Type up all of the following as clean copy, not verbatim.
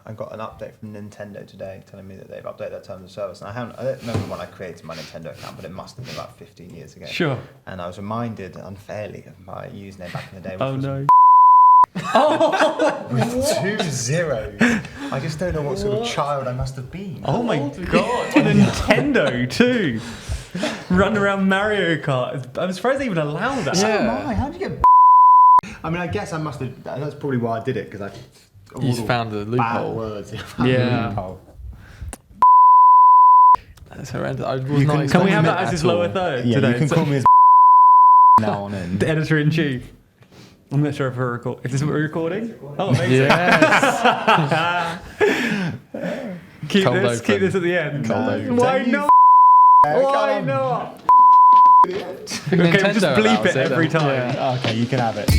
I got an update from Nintendo today telling me that they've updated their terms of service. And I don't remember when I created my Nintendo account, but it must have been about 15 years ago. Sure. And I was reminded unfairly of my username back in the day. Which Oh, was no. with 2 zeros. I just don't know what sort of child I must have been. Oh, my God. On a Nintendo, too. Running around Mario Kart. I'm surprised they even allow that. So am I. How did you get I mean, I guess I must have... That's probably why I did it, because I... You just found the loophole. Bad words. Yeah. Loophole. That's horrendous. I was not Can we have that at as his all. lower third Yeah, today? you can call me as now on in. The editor-in-chief. I'm not sure if we're recording. Is this what we're recording? Oh, amazing. Yes. keep Cold this open. at the end. Cold open. Why Don't you not? Why not? Okay, we'll just Nintendo bleep allows it every time. Yeah. Okay, you can have it.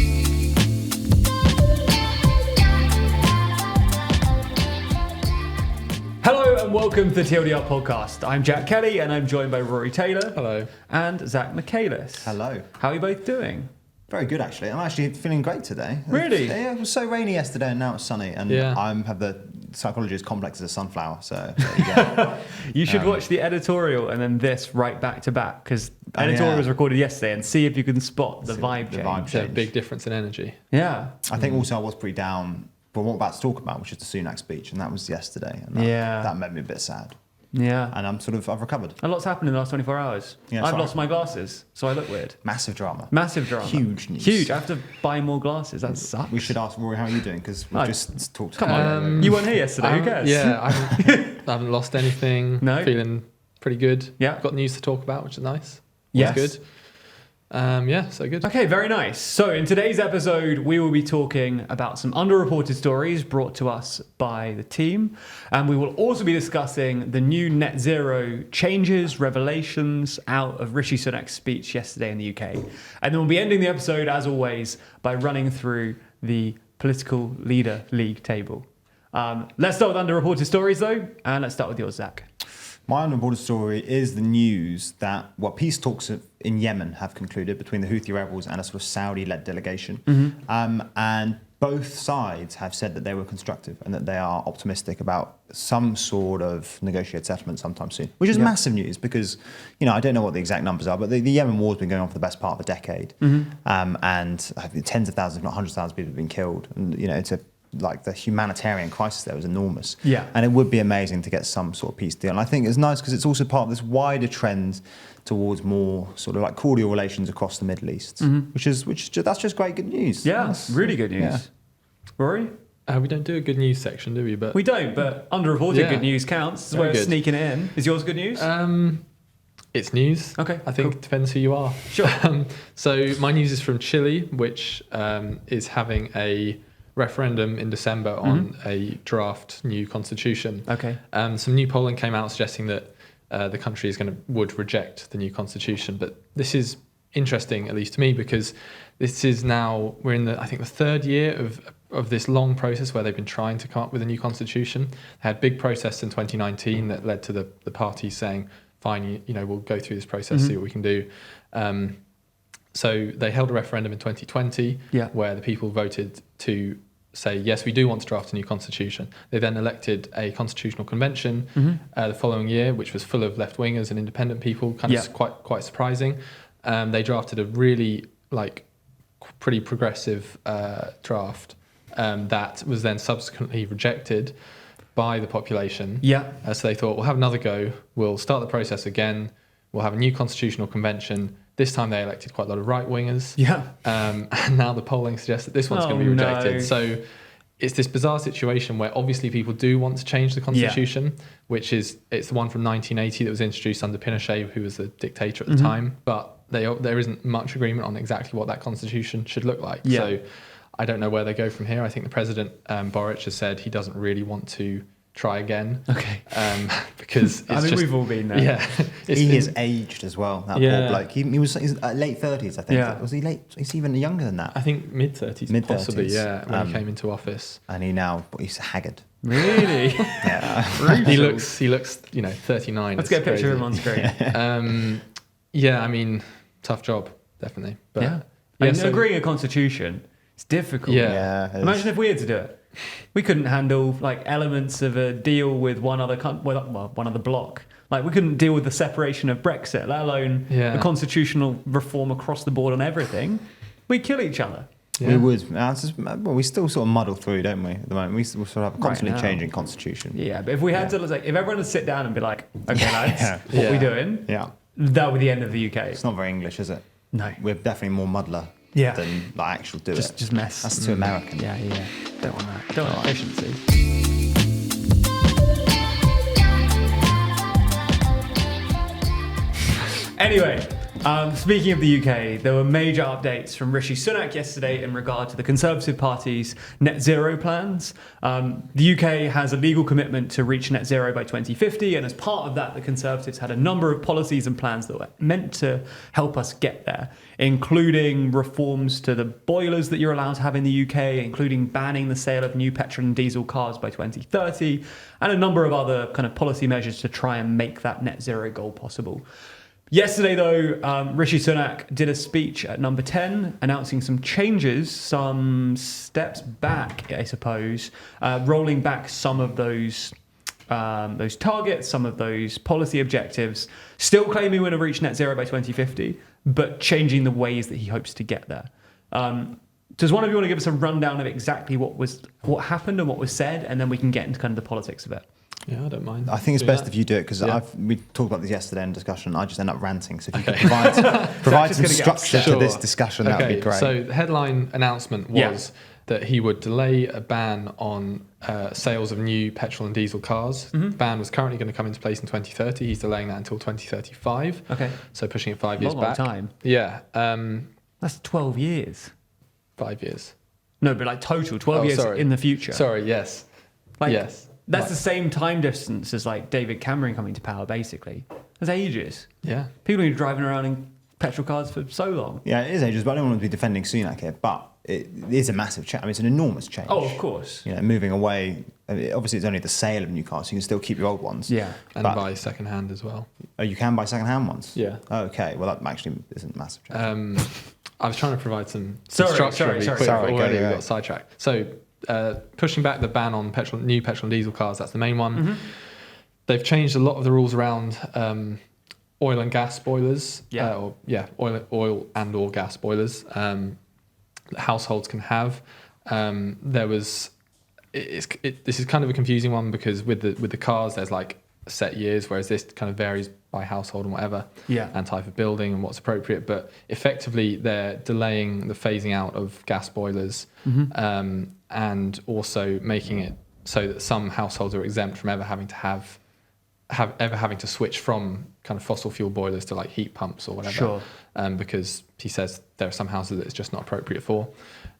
Hello and welcome to the TLDR podcast. I'm Jack Kelly and I'm joined by Rory Taylor. Hello. And Zach Michaelis. Hello. How are you both doing? Very good, actually. I'm actually feeling great today. Really? Yeah, it was so rainy yesterday and now it's sunny. And Yeah. I have the psychologist complex as a sunflower, so there you go. You should watch the editorial and then this right back to back because Oh, editorial yeah. was recorded yesterday and see if you can spot the See vibe the change. vibe. It's a Change. big difference in energy. Yeah. I think also I was pretty down for what we're about to talk about, which is the Sunak speech, and that was yesterday. And that made me a bit sad. Yeah. And I've recovered. A lot's happened in the last 24 hours. Yeah, I've sorry. lost my glasses, so I look weird. Massive drama. Massive drama. Huge news. Huge. I have to buy more glasses. That sucks. We should ask Rory, how are you doing? Because we've just talked. Come on. You weren't here yesterday. Who cares? Yeah, I haven't lost anything. No? Feeling pretty good. Yeah. Got news to talk about, which is nice. Yes. Good. So good. Okay, very nice. So in today's episode, we will be talking about some underreported stories brought to us by the team. And we will also be discussing the new net zero changes, revelations out of Rishi Sunak's speech yesterday in the UK. And then we'll be ending the episode, as always, by running through the political leader league table. Let's start with underreported stories, though. And let's start with yours, Zach. My underreported story is the news that peace talks in Yemen have concluded between the Houthi rebels and a sort of Saudi-led delegation. And both sides have said that they were constructive and that they are optimistic about some sort of negotiated settlement sometime soon, which is massive news because, I don't know what the exact numbers are, but the Yemen war has been going on for the best part of a decade. And I think tens of thousands, if not hundreds of thousands of people have been killed. And, it's the humanitarian crisis there was enormous. Yeah. And it would be amazing to get some sort of peace deal. And I think it's nice because it's also part of this wider trend towards more sort of like cordial relations across the Middle East, that's just great good news. Yeah, That's really good news. Yeah. Rory? We don't do a good news section, do we? But We don't, but underreported Yeah. good news counts. It's a Very way of good. sneaking it in. Is yours good news? It's news. Okay, I think cool. it depends who you are. Sure. So my news is from Chile, which is having a referendum in December on a draft new constitution. Okay. Some new polling came out suggesting that the country would reject the new constitution. But this is interesting, at least to me, because this is now, we're in the third year of this long process where they've been trying to come up with a new constitution. They had big protests in 2019 that led to the party saying, fine, we'll go through this process, see what we can do. So they held a referendum in 2020 where the people voted to say, yes, we do want to draft a new constitution. They then elected a constitutional convention the following year, which was full of left-wingers and independent people, quite surprising. They drafted a really pretty progressive draft that was then subsequently rejected by the population. Yeah. So they thought, we'll have another go. We'll start the process again. We'll have a new constitutional convention. This time they elected quite a lot of right-wingers. Yeah. And now the polling suggests that this one's going to be rejected. No. So it's this bizarre situation where obviously people do want to change the constitution, which is, it's the one from 1980 that was introduced under Pinochet, who was the dictator at the time. But there isn't much agreement on exactly what that constitution should look like. Yeah. So I don't know where they go from here. I think the president, Boric, has said he doesn't really want to try again. Okay. Because it's we've all been there. Yeah. He is aged as well, that poor bloke. He's late 30s, I think. Yeah. Was he late? Is he even younger than that? I think mid-30s, Mid-30s. possibly, yeah, when he came into office. And he's haggard. Really? Yeah. He looks 39. Let's get a picture of him on screen. Tough job, definitely. But Agreeing a constitution, it's difficult. Yeah. Yeah. Imagine if we had to do it. We couldn't handle like elements of a deal with one other one other bloc. Like we couldn't deal with the separation of Brexit, let alone a constitutional reform across the board on everything. We'd kill each other. Yeah. We would. Well, we still sort of muddle through, don't we? At the moment, we sort of have a constantly changing constitution. Yeah, but if we had to, like, if everyone would sit down and be like, "Okay, lads, what are we doing?" Yeah, that would be the end of the UK. It's not very English, is it? No, we're definitely more muddler than like actual do it. Just mess. That's too American. Yeah. Don't want that. Don't want efficiency. Anyway, speaking of the UK, there were major updates from Rishi Sunak yesterday in regard to the Conservative Party's net zero plans. The UK has a legal commitment to reach net zero by 2050, and as part of that, the Conservatives had a number of policies and plans that were meant to help us get there, including reforms to the boilers that you're allowed to have in the UK, including banning the sale of new petrol and diesel cars by 2030, and a number of other kind of policy measures to try and make that net zero goal possible. Yesterday, though, Rishi Sunak did a speech at number 10 announcing some changes, some steps back, I suppose, rolling back some of those targets, some of those policy objectives, still claiming we're going to reach net zero by 2050, but changing the ways that he hopes to get there. Does one of you want to give us a rundown of exactly what happened and what was said, and then we can get into kind of the politics of it? Yeah, I don't mind. I think it's best if you do it because we talked about this yesterday in discussion. I just end up ranting. So if you could provide some structure to this discussion, that would be great. So the headline announcement was that he would delay a ban on sales of new petrol and diesel cars. The ban was currently going to come into place in 2030. He's delaying that until 2035. Okay. So pushing it 5 years back. Long time. Yeah. That's 12 years. 5 years. No, but like total 12 years in the future. Sorry, yes. Yes. That's the same time distance as like David Cameron coming to power, basically. That's ages. Yeah. People have been driving around in petrol cars for so long. Yeah, it is ages, but I don't want to be defending Sunak here, but it is a massive change. I mean, it's an enormous change. Oh, of course. You know, moving away, I mean, obviously it's only the sale of new cars, so you can still keep your old ones. Yeah. And buy second-hand as well. Oh, you can buy second-hand ones? Yeah. Oh, okay, well that actually isn't a massive change. I was trying to provide some structure really quick, but already we got sidetracked. So, pushing back the ban on new petrol and diesel cars, that's the main one. Mm-hmm. They've changed a lot of the rules around oil and gas boilers. Oil and or gas boilers that households can have. This is kind of a confusing one because with the cars there's like set years, whereas this kind of varies by household and whatever, and type of building and what's appropriate. But effectively, they're delaying the phasing out of gas boilers, and also making it so that some households are exempt from ever having to switch from kind of fossil fuel boilers to like heat pumps or whatever. Sure. Because he says there are some houses that it's just not appropriate for.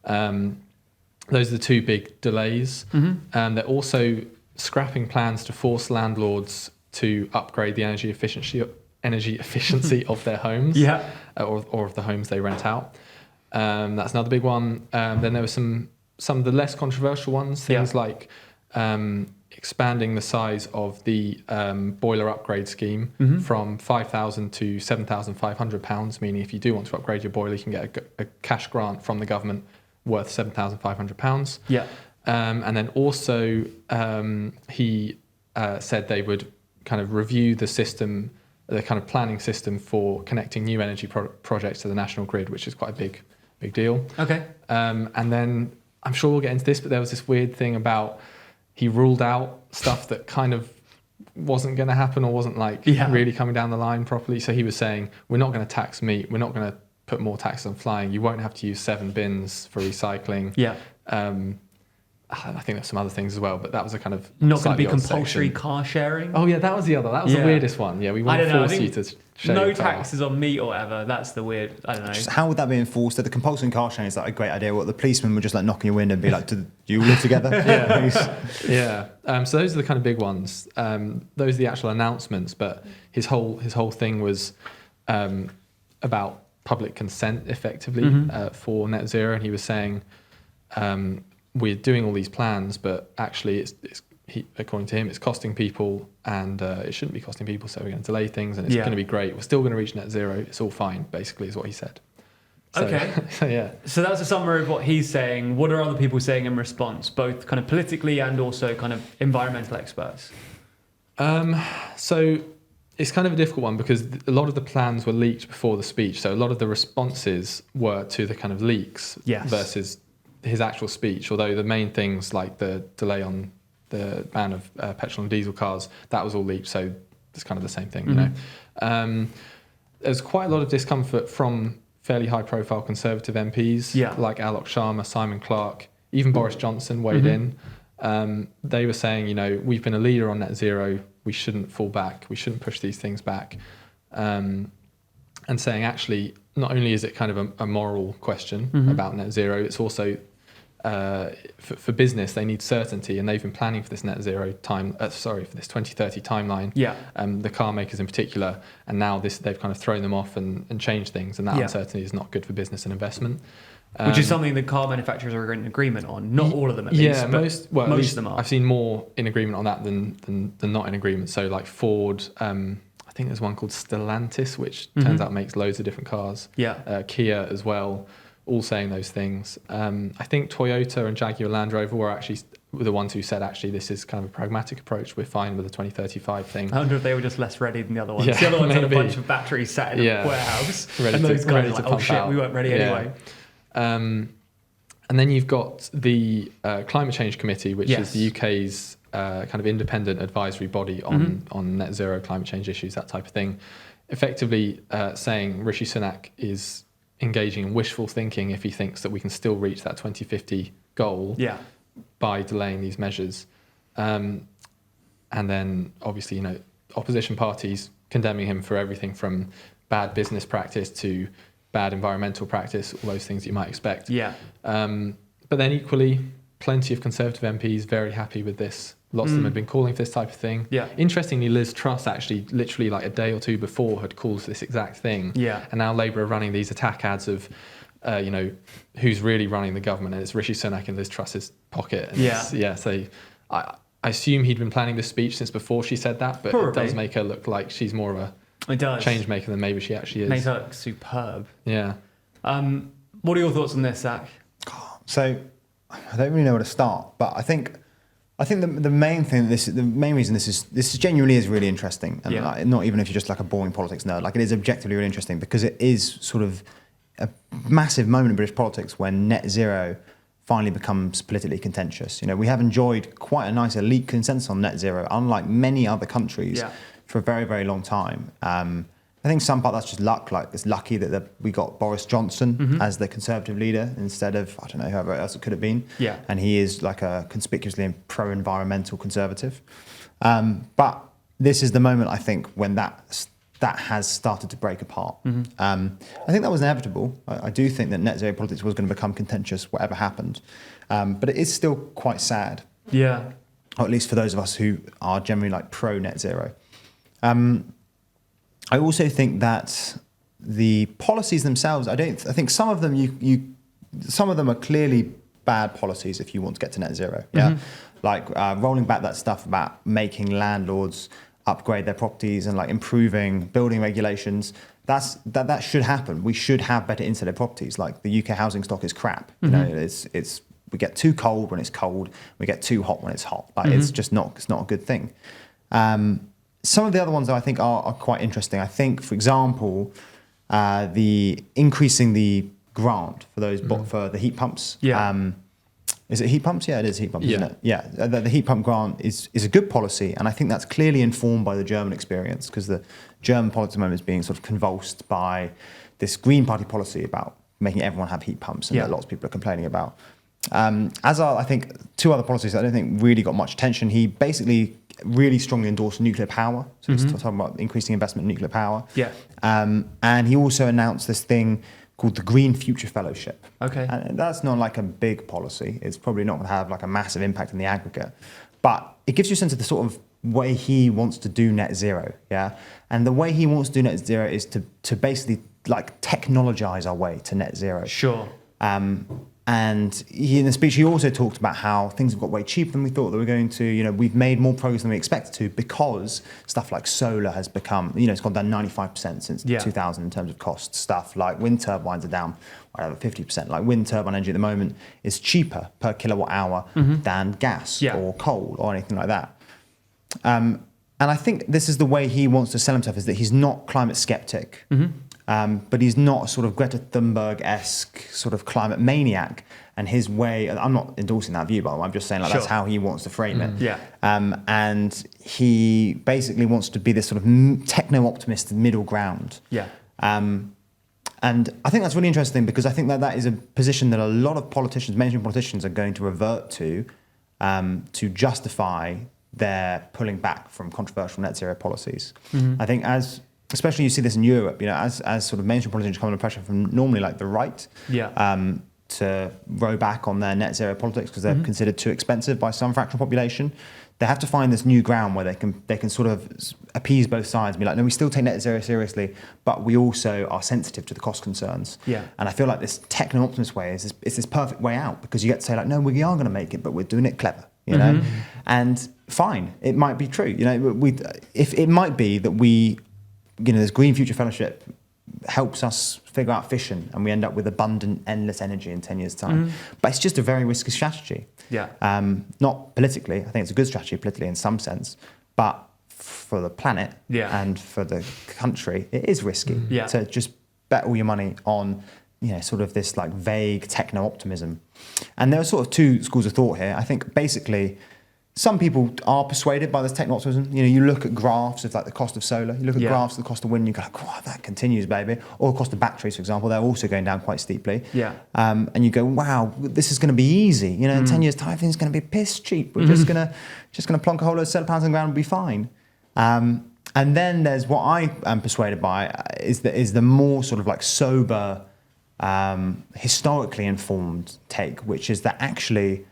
Those are the two big delays. They're also scrapping plans to force landlords to upgrade the energy efficiency of their homes, or of the homes they rent out. That's another big one. Then there were some of the less controversial ones, things like expanding the size of the boiler upgrade scheme from £5,000 to £7,500, meaning if you do want to upgrade your boiler, you can get a cash grant from the government worth £7,500. Yeah. And then also he said they would kind of review the system, the kind of planning system for connecting new energy projects to the national grid, which is quite a big deal. Okay. And then I'm sure we'll get into this, but there was this weird thing about he ruled out stuff that kind of wasn't going to happen or wasn't like really coming down the line properly. So he was saying, we're not going to tax meat. We're not going to put more taxes on flying. You won't have to use 7 bins for recycling. Yeah. I think there's some other things as well, but that was a kind of not going to be compulsory car sharing. Oh yeah, that was the other. That was the weirdest one. Yeah, we won't force you to share no taxes on meat or whatever. That's the weird. I don't know. Just how would that be enforced? That the compulsory car sharing is like a great idea. What the policeman would just like knock on your window and be like, "Do you live together?" So those are the kind of big ones. Those are the actual announcements. But his whole thing was about public consent, effectively, for net zero, and he was saying. We're doing all these plans, but actually, according to him, it's costing people, and it shouldn't be costing people. So we're going to delay things, and it's going to be great. We're still going to reach net zero. It's all fine, basically, is what he said. So, Okay. so yeah. So that's a summary of what he's saying. What are other people saying in response, both kind of politically and also kind of environmental experts? So it's kind of a difficult one because a lot of the plans were leaked before the speech. So a lot of the responses were to the kind of leaks versus his actual speech. Although the main things like the delay on the ban of petrol and diesel cars, that was all leaked. So it's kind of the same thing, you know. There's quite a lot of discomfort from fairly high-profile Conservative MPs like Alok Sharma, Simon Clarke, even Boris Johnson weighed in. They were saying, you know, we've been a leader on net zero. We shouldn't fall back. We shouldn't push these things back. And saying, actually, not only is it kind of a moral question about net zero, it's also for business, they need certainty, and they've been planning for this net zero for this 2030 timeline. The car makers in particular, and now they've kind of thrown them off and changed things, and that uncertainty is not good for business and investment. Which is something the car manufacturers are in agreement on. Not all of them, at least. Most of them are. I've seen more in agreement on that than not in agreement. So like Ford, I think there's one called Stellantis, which turns out makes loads of different cars. Kia as well, all saying those things. I think Toyota and Jaguar Land Rover were the ones who said, actually, this is kind of a pragmatic approach. We're fine with the 2035 thing. I wonder if they were just less ready than the other ones. The other ones had a bunch of batteries sat in a warehouse. And those guys were like, oh shit, we weren't ready anyway. And then you've got the Climate Change Committee, which is the UK's kind of independent advisory body on net zero climate change issues, that type of thing, effectively saying Rishi Sunak is engaging in wishful thinking if he thinks that we can still reach that 2050 goal by delaying these measures. And then obviously, you know, opposition parties condemning him for everything from bad business practice to bad environmental practice, all those things you might expect. But then equally, plenty of Conservative MPs very happy with this. Lots of them had been calling for this type of thing. Interestingly, Liz Truss actually literally like a day or two before had called for this exact thing. And now Labour are running these attack ads of, you know, who's really running the government, and it's Rishi Sunak in Liz Truss's pocket. And so I assume he'd been planning this speech since before she said that, but it does make her look like she's more of a change maker than maybe she actually is. Makes her look superb. What are your thoughts on this, Zach? So I don't really know where to start, but I think the main reason this is genuinely is really interesting, and like, not even if you're just like a boring politics nerd, like it is objectively really interesting because it is sort of a massive moment in British politics when net zero finally becomes politically contentious. You know, we have enjoyed quite a nice elite consensus on net zero, unlike many other countries, for a very, very long time. I think some part that's just luck. Like it's lucky that we got Boris Johnson as the Conservative leader instead of, I don't know, whoever else it could have been. And he is like a conspicuously pro-environmental Conservative. But this is the moment, I think, when that has started to break apart. I think that was inevitable. I do think that net zero politics was going to become contentious, whatever happened. But it is still quite sad. Or at least for those of us who are generally like pro-net zero. I also think that the policies themselves, I think some of them some of them are clearly bad policies if you want to get to net zero. Like rolling back that stuff about making landlords upgrade their properties and like improving building regulations. That should happen. We should have better insulated properties. Like the UK housing stock is crap. You know, it's we get too cold when it's cold. We get too hot when it's hot. Like it's just not a good thing. Some of the other ones that I think are quite interesting. I think, for example, the increasing the grant for those for the heat pumps. Is it heat pumps? Yeah, it is heat pumps, isn't it? Yeah, the heat pump grant is a good policy, and I think that's clearly informed by the German experience, because the German politics at the moment is being sort of convulsed by this Green Party policy about making everyone have heat pumps, and that lots of people are complaining about. As are, I think, two other policies that I don't think really got much attention. He basically really strongly endorsed nuclear power. So he's talking about increasing investment in nuclear power. And he also announced this thing called the Green Future Fellowship. And that's not like a big policy. It's probably not going to have like a massive impact in the aggregate. But it gives you a sense of the sort of way he wants to do net zero. And the way he wants to do net zero is to basically like technologize our way to net zero. and in the speech, he also talked about how things have got way cheaper than we thought they were going to. You know, we've made more progress than we expected to because stuff like solar has become, you know, it's gone down 95% since 2000 in terms of cost. Stuff like wind turbines are down, whatever, 50%. Like wind turbine energy at the moment is cheaper per kilowatt hour than gas or coal or anything like that. And I think this is the way he wants to sell himself, is that he's not climate skeptic. But he's not a sort of Greta Thunberg-esque sort of climate maniac. And his way, I'm not endorsing that view, by the way, I'm just saying like that's how he wants to frame it. And he basically wants to be this sort of techno-optimist middle ground. And I think that's really interesting, because I think that that is a position that a lot of politicians, mainstream politicians, are going to revert to justify their pulling back from controversial net zero policies. I think especially you see this in Europe, you know, as sort of mainstream politicians come under pressure from normally like the right to row back on their net zero politics because they're considered too expensive by some fraction of the population. They have to find this new ground where they can sort of appease both sides and be like, no, we still take net zero seriously, but we also are sensitive to the cost concerns. And I feel like this techno-optimist way is this perfect way out, because you get to say like, no, we are going to make it, but we're doing it clever, you know? And fine, it might be true. You know, if it might be that we, you know, this Green Future Fellowship helps us figure out fission and we end up with abundant, endless energy in 10 years' time. But it's just a very risky strategy. Not politically. I think it's a good strategy politically in some sense. But for the planet and for the country, it is risky to just bet all your money on, you know, sort of this like vague techno-optimism. And there are sort of two schools of thought here. I think basically some people are persuaded by this techno-optimism. You know, you look at graphs of like the cost of solar, you look at graphs of the cost of wind, and you go, oh, that continues, baby. Or the cost of batteries, for example, they're also going down quite steeply. And you go, wow, this is going to be easy. You know, in 10 years' time, things going to be piss cheap. We're just gonna plonk a whole load of solar panels on the ground and be fine. And then there's what I am persuaded by is the more sort of like sober, historically informed take, which is that actually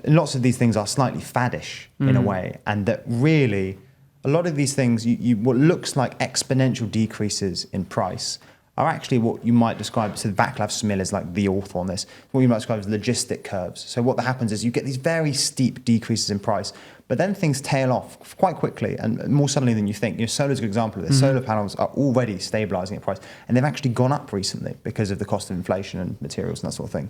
lots of these things are slightly faddish in a way, and that really a lot of these things, what looks like exponential decreases in price are actually what you might describe, so Vaclav Smil is like the author on this, what you might describe as logistic curves. So what happens is you get these very steep decreases in price, but then things tail off quite quickly and more suddenly than you think. You know, solar's a good example of this. Solar panels are already stabilising at price, and they've actually gone up recently because of the cost of inflation and materials and that sort of thing.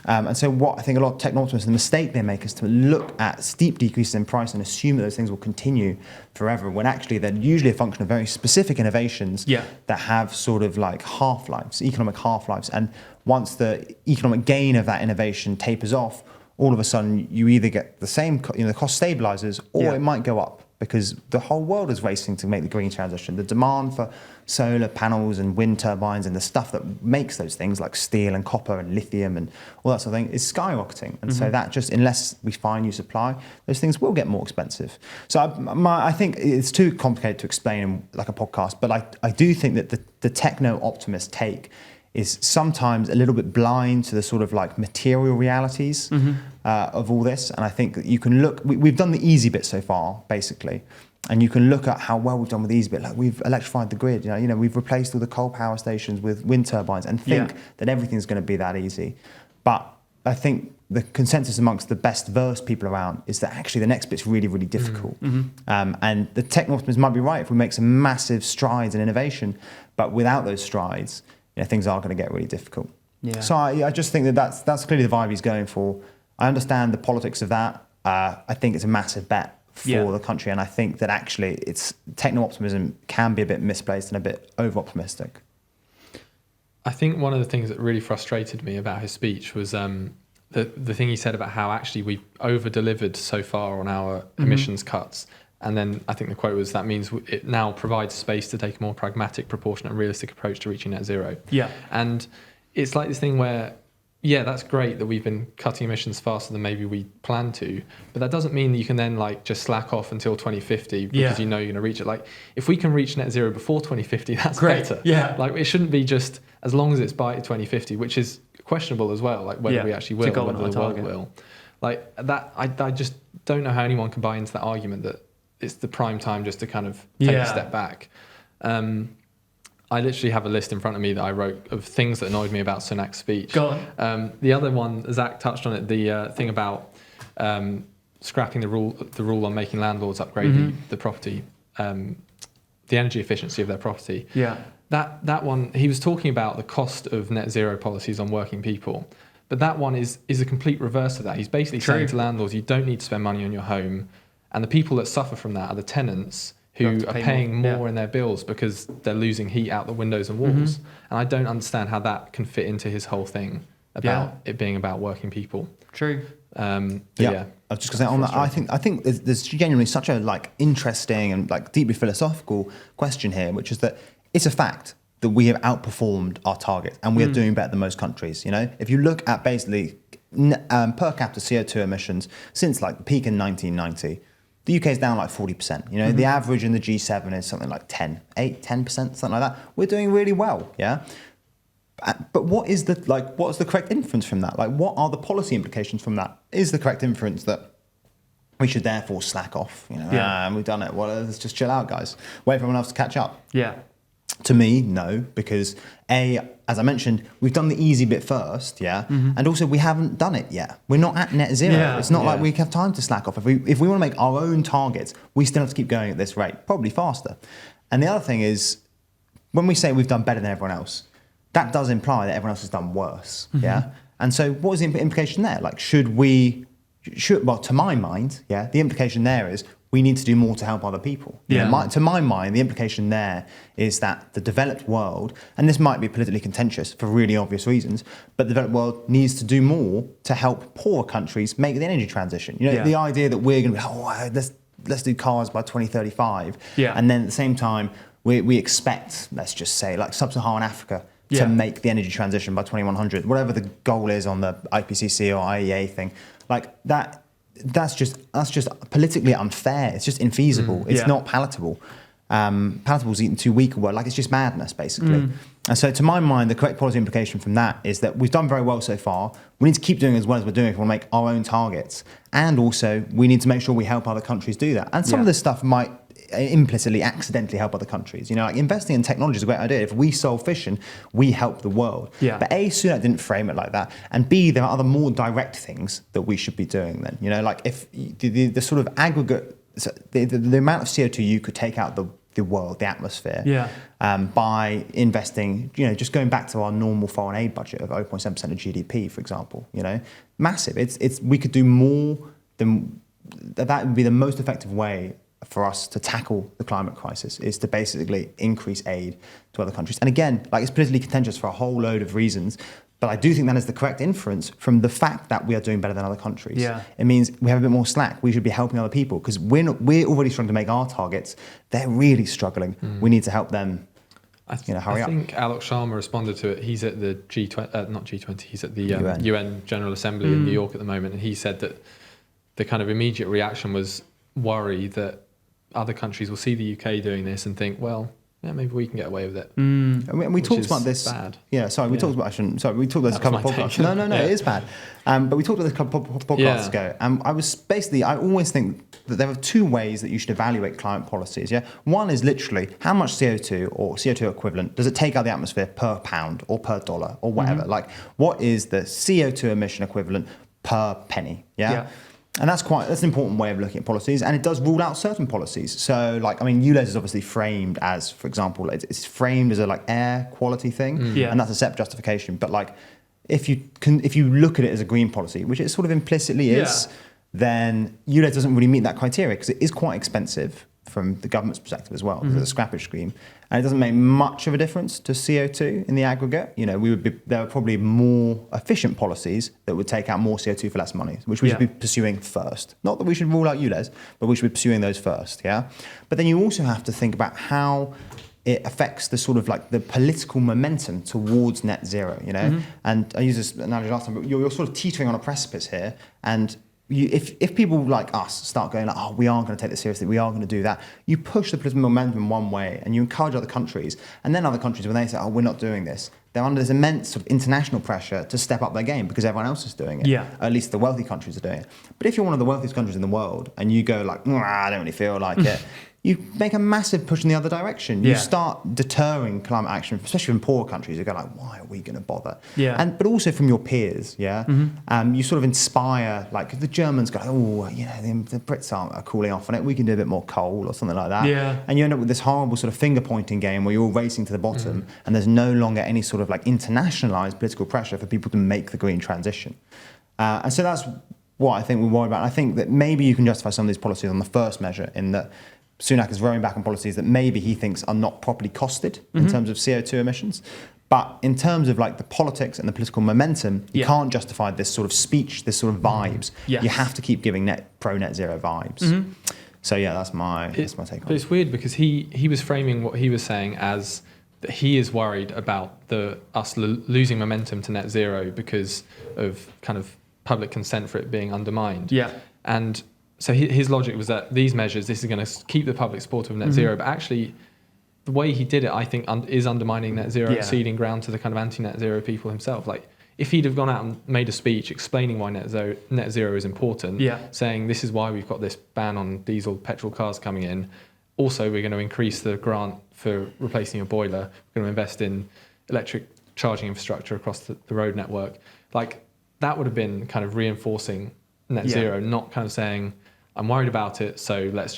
And so what I think a lot of techno-optimists, the mistake they make is to look at steep decreases in price and assume that those things will continue forever, when actually they're usually a function of very specific innovations that have sort of like half-lives, economic half-lives. And once the economic gain of that innovation tapers off, all of a sudden you either get the same, you know, the cost stabilizes, or it might go up, because the whole world is racing to make the green transition. The demand for solar panels and wind turbines and the stuff that makes those things like steel and copper and lithium and all that sort of thing is skyrocketing. And so that just, unless we find new supply, those things will get more expensive. So I think it's too complicated to explain in like a podcast, but I do think that the techno-optimist take is sometimes a little bit blind to the sort of like material realities of all this. And I think that you can look, we've done the easy bit so far, basically. And you can look at how well we've done with the easy bit. Like we've electrified the grid, you know, we've replaced all the coal power stations with wind turbines and think that everything's going to be that easy. But I think the consensus amongst the best versed people around is that actually the next bit's really, really difficult. And the techno-optimists might be right if we make some massive strides in innovation, but without those strides, you know, things are going to get really difficult. So I just think that's clearly the vibe he's going for. I understand the politics of that. I think it's a massive bet for the country, and I think that actually it's techno-optimism can be a bit misplaced and a bit over-optimistic. I think one of the things that really frustrated me about his speech was the thing he said about how actually we've over-delivered so far on our emissions cuts. And then I think the quote was, that means it now provides space to take a more pragmatic, proportionate and realistic approach to reaching net zero. And it's like this thing where, that's great that we've been cutting emissions faster than maybe we planned to, but that doesn't mean that you can then like just slack off until 2050 because you know you're going to reach it. Like if we can reach net zero before 2050, that's great. Better. Like it shouldn't be just as long as it's by 2050, which is questionable as well, like whether we actually will, or whether the world will. Like that, I just don't know how anyone can buy into that argument that it's the prime time just to kind of take a step back. I literally have a list in front of me that I wrote of things that annoyed me about Sunak's speech. Go on. The other one, Zach touched on it, the thing about scrapping the rule on making landlords upgrade the property, the energy efficiency of their property. Yeah. That one, he was talking about the cost of net zero policies on working people. But that one is a complete reverse of that. He's basically saying to landlords, you don't need to spend money on your home. And the people that suffer from that are the tenants who are paying more in their bills because they're losing heat out the windows and walls. And I don't understand how that can fit into his whole thing about it being about working people. True. I was just going to say on that. I think there's genuinely such a interesting and deeply philosophical question here, which is that it's a fact that we have outperformed our target and we are doing better than most countries. If you look at basically per capita CO2 emissions since the peak in 1990, the UK is down 40%. The average in the G7 is something like 10%, something like that. We're doing really well, yeah. But what is what's the correct inference from that? What are the policy implications from that? Is the correct inference that we should therefore slack off? We've done it. Well, let's just chill out, guys. Wait for everyone else to catch up. Yeah. To me, no, because as I mentioned, we've done the easy bit first, yeah, and also we haven't done it yet. We're not at net zero. Yeah. It's not like we have time to slack off. If we want to make our own targets, we still have to keep going at this rate, probably faster. And the other thing is, when we say we've done better than everyone else, that does imply that everyone else has done worse, yeah. And so, what is the implication there? Well, to my mind, yeah, the implication there is we need to do more to help other people. To my mind, the implication there is that the developed world, and this might be politically contentious for really obvious reasons, but the developed world needs to do more to help poorer countries make the energy transition. The idea that we're going to be, let's do cars by 2035, and then at the same time we expect, let's just say, sub-Saharan Africa to make the energy transition by 2100, whatever the goal is on the IPCC or IEA thing, that. That's just politically unfair. It's just infeasible. It's not palatable. Palatable is eaten too weak a word. It's just madness, basically. And so, to my mind, the correct policy implication from that is that we've done very well so far. We need to keep doing as well as we're doing if we want to make our own targets. And also, we need to make sure we help other countries do that. And some of this stuff might implicitly, accidentally help other countries. Investing in technology is a great idea. If we solve fission, we help the world. But A, Sunak didn't frame it like that, and B, there are other more direct things that we should be doing then. If the sort of aggregate, the amount of CO2 you could take out the world, the atmosphere, by investing, just going back to our normal foreign aid budget of 0.7% of GDP, for example, massive. We could do more than that. Would be the most effective way for us to tackle the climate crisis, is to basically increase aid to other countries. And again, it's politically contentious for a whole load of reasons, but I do think that is the correct inference from the fact that we are doing better than other countries. It means we have a bit more slack. We should be helping other people because we're already struggling to make our targets. They're really struggling. We need to help them. Hurry up. I think Alok Sharma responded to it. He's at the G20, not G20. He's at the UN General Assembly in New York at the moment, and he said that the kind of immediate reaction was worry that other countries will see the UK doing this and think, well, maybe we can get away with it. And we talked about this. Bad. Yeah, sorry, we talked about. We talked about this a couple of podcasts. No, it is bad. But we talked about this a couple of podcasts ago. And I always think that there are two ways that you should evaluate climate policies. Yeah, one is literally how much CO2 or CO2 equivalent does it take out of the atmosphere per pound or per dollar or whatever. What is the CO2 emission equivalent per penny? Yeah. And that's an important way of looking at policies, and it does rule out certain policies. So, ULEZ is obviously framed as, for example, it's framed as a air quality thing, and that's a separate justification. But if you look at it as a green policy, which it sort of implicitly is, then ULEZ doesn't really meet that criteria because it is quite expensive from the government's perspective as well. There's a scrappage scheme, and it doesn't make much of a difference to CO2 in the aggregate. There are probably more efficient policies that would take out more CO2 for less money, which we should be pursuing first. Not that we should rule out ULEZ, but we should be pursuing those first. Yeah, but then you also have to think about how it affects the sort of the political momentum towards net zero. And I used this analogy last time, but you're sort of teetering on a precipice here, and if people like us start going we are going to take this seriously, we are going to do that, you push the political momentum one way and you encourage other countries, and then other countries, when they say, we're not doing this, they're under this immense sort of international pressure to step up their game because everyone else is doing it. Or at least the wealthy countries are doing it. But if you're one of the wealthiest countries in the world and you go I don't really feel like it, you make a massive push in the other direction. You Yeah. start deterring climate action, especially in poorer countries. You go like, why are we going to bother? Yeah. But also from your peers, yeah. You sort of inspire, like if the Germans go, oh, you know, the Brits are cooling off on it. We can do a bit more coal or something like that. Yeah. And you end up with this horrible sort of finger pointing game where you're all racing to the bottom, and there's no longer any sort of like internationalized political pressure for people to make the green transition. And so that's what I think we're worried about. I think that maybe you can justify some of these policies on the first measure in that Sunak is rowing back on policies that maybe he thinks are not properly costed in terms of CO2 emissions. But in terms of like the politics and the political momentum, you can't justify this sort of speech, this sort of vibes. Yes. You have to keep giving pro net zero vibes. So yeah, that's my take on But it. it's weird because he was framing what he was saying as that he is worried about us losing momentum to net zero because of kind of public consent for it being undermined. Yeah. And so his logic was that these measures, this is going to keep the public support of net zero, but actually the way he did it, I think, is undermining net zero and ceding ground to the kind of anti-net zero people himself. Like, if he'd have gone out and made a speech explaining why net zero is important, saying this is why we've got this ban on diesel petrol cars coming in, also we're going to increase the grant for replacing a boiler, we're going to invest in electric charging infrastructure across the road network, like that would have been kind of reinforcing net zero, not kind of saying, I'm worried about it, so let's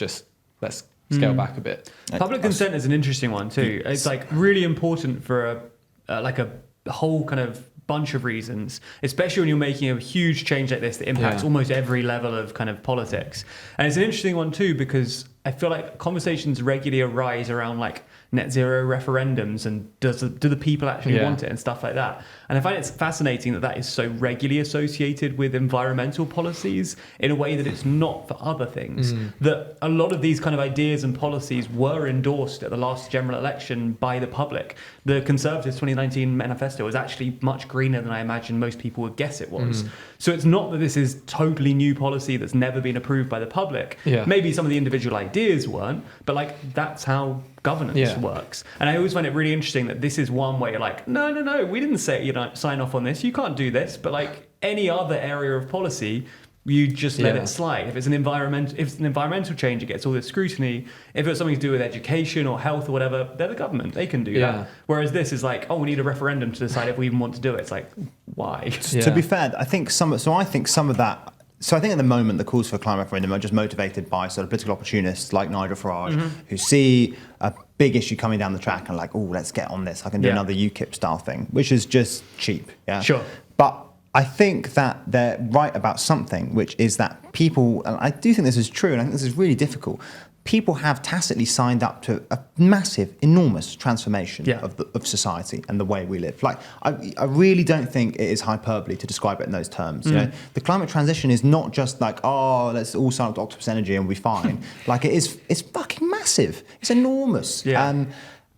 scale back a bit. Public consent is an interesting one too. It's like really important for a whole kind of bunch of reasons, especially when you're making a huge change like this that impacts almost every level of kind of politics. And it's an interesting one too because I feel like conversations regularly arise around like net zero referendums and do the people actually want it and stuff like that. And I find it's fascinating that is so regularly associated with environmental policies in a way that it's not for other things. That a lot of these kind of ideas and policies were endorsed at the last general election by the public. The Conservatives' 2019 manifesto was actually much greener than I imagine most people would guess it was. So it's not that this is totally new policy that's never been approved by the public. Maybe some of the individual ideas weren't, but like that's how governance works. And I always find it really interesting that this is one way like, no, we didn't say, sign off on this, you can't do this, but like any other area of policy, you just let it slide. If it's an environmental change, it gets all this scrutiny. If it's something to do with education or health or whatever, they're the government, they can do that. Whereas this is like, we need a referendum to decide if we even want to do it. It's like, why? To be fair, I think some of that. So I think at the moment the calls for a climate referendum are just motivated by sort of political opportunists like Nigel Farage, who see a big issue coming down the track and like, let's get on this. I can do another UKIP style thing, which is just cheap. Yeah. Sure. But I think that they're right about something, which is that people, and I do think this is true, and I think this is really difficult. People have tacitly signed up to a massive, enormous transformation of society and the way we live. Like, I really don't think it is hyperbole to describe it in those terms. You know, the climate transition is not just like, let's all sign up to Octopus Energy and we'll be fine. Like, it's fucking massive. It's enormous.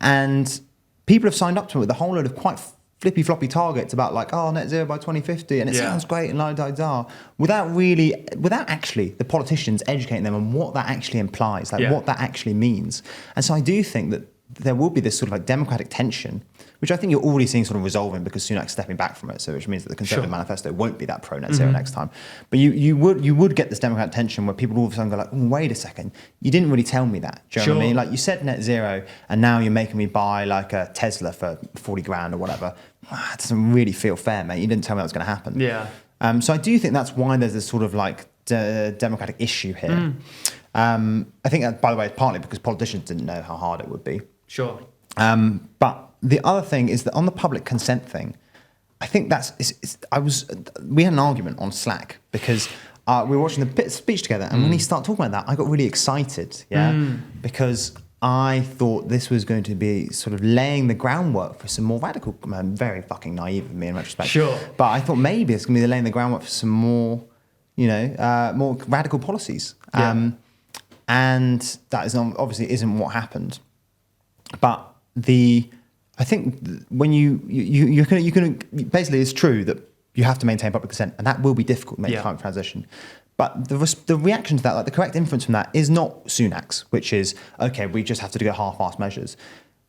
And people have signed up to it with a whole load of quite flippy floppy targets about like, net zero by 2050, and it sounds great and la-da-da, without actually the politicians educating them on what that actually implies, like what that actually means. And so I do think that there will be this sort of like democratic tension, which I think you're already seeing sort of resolving because Sunak's stepping back from it, so which means that the Conservative manifesto won't be that pro net zero next time. But you would get this democratic tension where people all of a sudden go like, wait a second, you didn't really tell me that. Do you know what I mean? Like, you said net zero and now you're making me buy like a Tesla for 40 grand or whatever. That doesn't really feel fair, mate. You didn't tell me that was going to happen. So I do think that's why there's this sort of like democratic issue here. I think that, by the way, partly because politicians didn't know how hard it would be. Sure. But the other thing is that on the public consent thing, I think we had an argument on Slack because we were watching the speech together, and when he started talking about that, I got really excited, because I thought this was going to be sort of laying the groundwork for some more radical, very fucking naive of me in retrospect. Sure. But I thought maybe it's going to be laying the groundwork for some more, more radical policies. And that is obviously isn't what happened. But I think when you can basically, it's true that you have to maintain public consent, and that will be difficult to make climate transition. But the reaction to that, like the correct inference from that, is not Sunak's, which is, okay, we just have to do half-assed measures.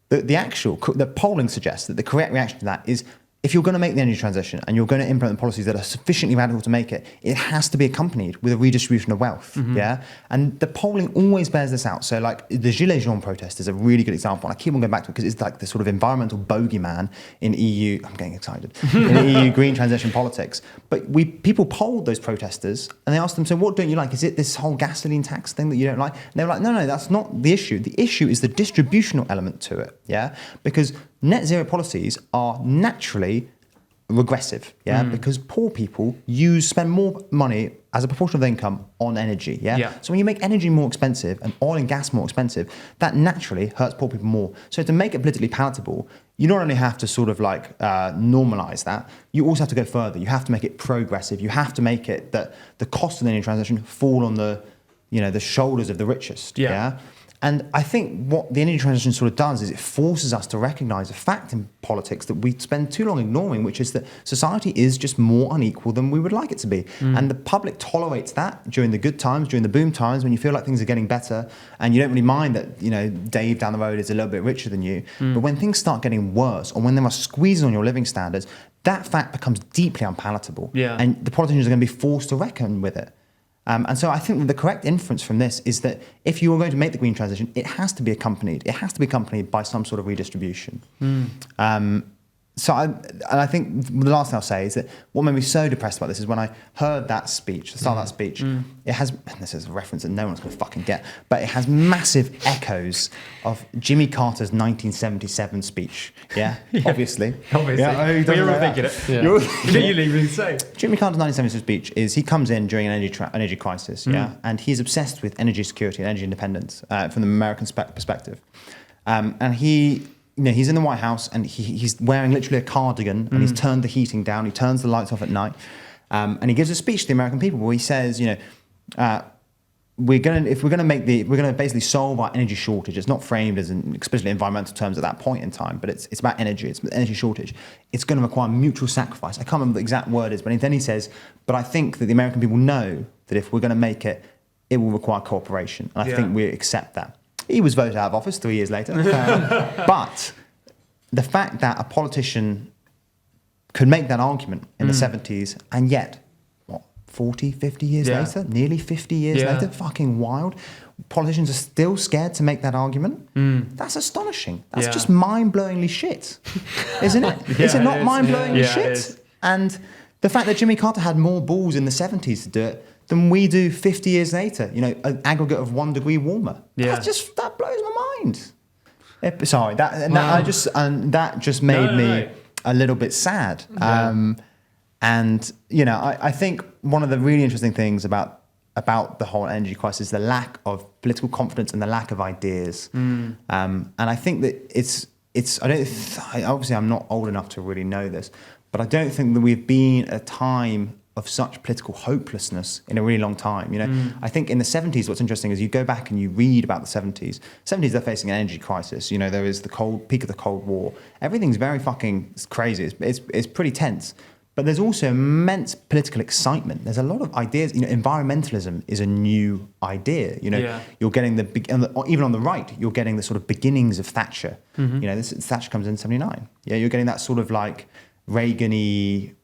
The polling suggests that the correct reaction to that is, if you're going to make the energy transition and you're going to implement policies that are sufficiently radical to make it, it has to be accompanied with a redistribution of wealth. Yeah. And the polling always bears this out. So like the Gilets jaunes protest is a really good example. And I keep on going back to it because it's like the sort of environmental bogeyman in EU. I'm getting excited. In EU green transition politics. But people polled those protesters and they asked them, so what don't you like? Is it this whole gasoline tax thing that you don't like? And they were like, no, that's not the issue. The issue is the distributional element to it. Yeah. Because net zero policies are naturally regressive, because poor people spend more money as a proportion of their income on energy, So when you make energy more expensive and oil and gas more expensive, that naturally hurts poor people more. So to make it politically palatable, you not only have to sort of like normalize that, you also have to go further. You have to make it progressive. You have to make it that the cost of the energy transition fall on the shoulders of the richest, And I think what the energy transition sort of does is it forces us to recognize a fact in politics that we spend too long ignoring, which is that society is just more unequal than we would like it to be. And the public tolerates that during the good times, during the boom times, when you feel like things are getting better and you don't really mind that, Dave down the road is a little bit richer than you. But when things start getting worse or when there are squeezes on your living standards, that fact becomes deeply unpalatable. And the politicians are going to be forced to reckon with it. And so I think that the correct inference from this is that if you are going to make the green transition, it has to be accompanied. It has to be accompanied by some sort of redistribution. I think the last thing I'll say is that what made me so depressed about this is when I heard that speech, the start of that speech, it has, and this is a reference that no one's going to fucking get, but it has massive echoes of Jimmy Carter's 1977 speech. Obviously. Yeah, you're all thinking it. You leave say. Jimmy Carter's 1977 speech is he comes in during an energy crisis, and he's obsessed with energy security and energy independence from the American perspective. And he's in the White House and he's wearing literally a cardigan and he's turned the heating down. He turns the lights off at night, and he gives a speech to the American people where he says, we're going to basically solve our energy shortage. It's not framed as in explicitly environmental terms at that point in time, but it's about energy. It's energy shortage. It's going to require mutual sacrifice. I can't remember what the exact word is, but then he says, but I think that the American people know that if we're going to make it, it will require cooperation, and I think we accept that. He was voted out of office 3 years later. But the fact that a politician could make that argument in the 70s and yet, 40, 50 years later, nearly 50 years later, fucking wild, politicians are still scared to make that argument, that's astonishing. That's just mind-blowingly shit, isn't it? Is it not mind-blowingly shit? And the fact that Jimmy Carter had more balls in the 70s to do it than we do 50 years later, an aggregate of 1 degree warmer. That blows my mind. That just made me a little bit sad. I think one of the really interesting things about the whole energy crisis is the lack of political confidence and the lack of ideas. And I think that obviously I'm not old enough to really know this, but I don't think that we've been at a time of such political hopelessness in a really long time. I think in the 70s, what's interesting is you go back and you read about the 70s. 70s, they're facing an energy crisis. There is the peak of the Cold War. Everything's very fucking crazy. It's pretty tense. But there's also immense political excitement. There's a lot of ideas. Environmentalism is a new idea. You're getting even on the right, you're getting the sort of beginnings of Thatcher. Thatcher comes in 79. You're getting that sort of like Reagan-y,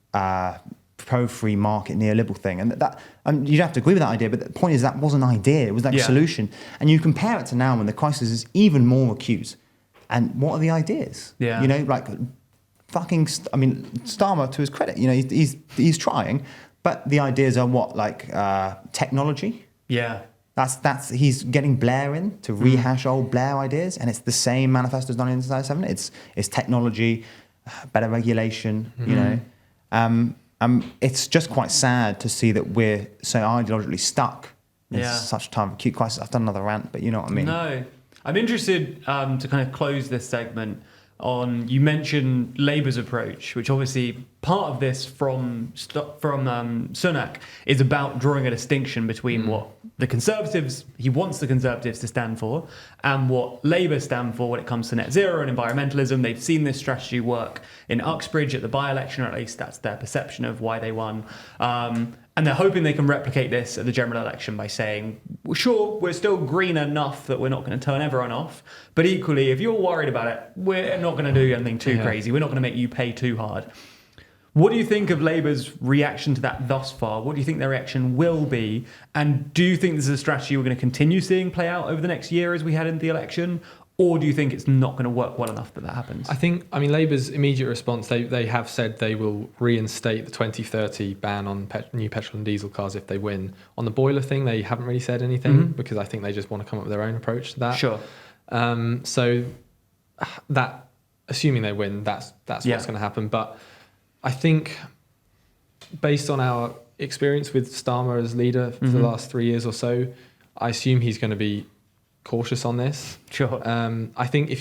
pro-free market neoliberal thing, and that you'd have to agree with that idea, but the point is that was an idea, it was like a solution, and you compare it to now when the crisis is even more acute, and what are the ideas? Starmer, to his credit, he's trying, but the ideas are what, technology? That's he's getting Blair in to rehash old Blair ideas, and it's the same manifesto as 1997. It's technology, better regulation, it's just quite sad to see that we're so ideologically stuck in such a time of acute crisis. I've done another rant, but you know what I mean. No. I'm interested to kind of close this segment on, you mentioned Labour's approach, which obviously part of this from Sunak is about drawing a distinction between what he wants the Conservatives to stand for and what Labour stand for when it comes to net zero and environmentalism. They've seen this strategy work in Uxbridge at the by-election, or at least that's their perception of why they won. And they're hoping they can replicate this at the general election by saying, well, sure, we're still green enough that we're not going to turn everyone off. But equally, if you're worried about it, we're not going to do anything too crazy. We're not going to make you pay too hard. What do you think of Labour's reaction to that thus far? What do you think their reaction will be? And do you think this is a strategy we're going to continue seeing play out over the next year as we head into the election? Or do you think it's not going to work well enough that happens? I mean, Labour's immediate response, they have said they will reinstate the 2030 ban on new petrol and diesel cars if they win. On the boiler thing, they haven't really said anything because I think they just want to come up with their own approach to that. Sure. So that, assuming they win, that's what's going to happen. But I think based on our experience with Starmer as leader for the last 3 years or so, I assume he's going to be cautious on this. Sure. I think if